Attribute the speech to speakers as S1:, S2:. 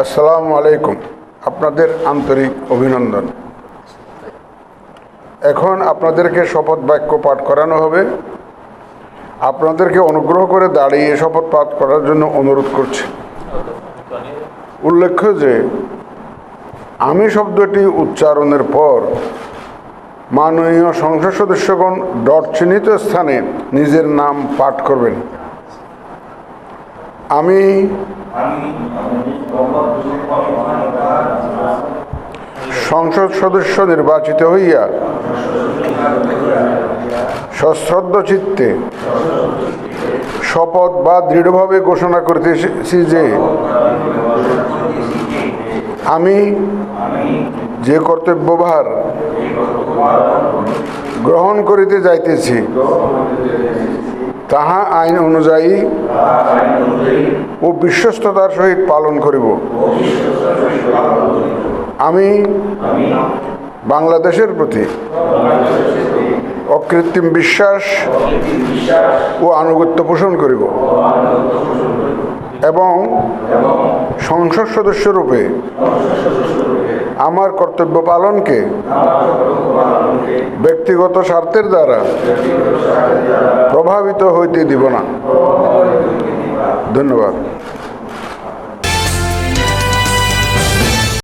S1: আসসালামু আলাইকুম। আপনাদের আন্তরিক অভিনন্দন। এখন আপনাদেরকে শপথ বাক্য পাঠ করানো হবে। আপনাদেরকে অনুগ্রহ করে দাঁড়িয়ে শপথ পাঠ করার জন্য অনুরোধ করছি। উল্লেখ্য যে আমি শব্দটি উচ্চারণের পর মাননীয় সংসদ সদস্যগণ ডট চিহ্নিত স্থানে নিজের নাম পাঠ করবেন। আমি সংসদ সদস্য নির্বাচিত হইয়া সশ্রদ্ধ চিত্তে শপথ বা দৃঢ়ভাবে ঘোষণা করিতেছি যে আমি যে কর্তব্যভার গ্রহণ করিতে যাইতেছি তাহা আইন অনুযায়ী ও বিশ্বস্ততার সহিত পালন করিব। আমি বাংলাদেশের প্রতি অকৃত্রিম বিশ্বাস ও আনুগত্য পোষণ করিব এবং সংসদ সদস্যরূপে আমার কর্তব্য পালনকে ব্যক্তিগত স্বার্থের দ্বারা প্রভাবিত হইতে দিব না। ধন্যবাদ।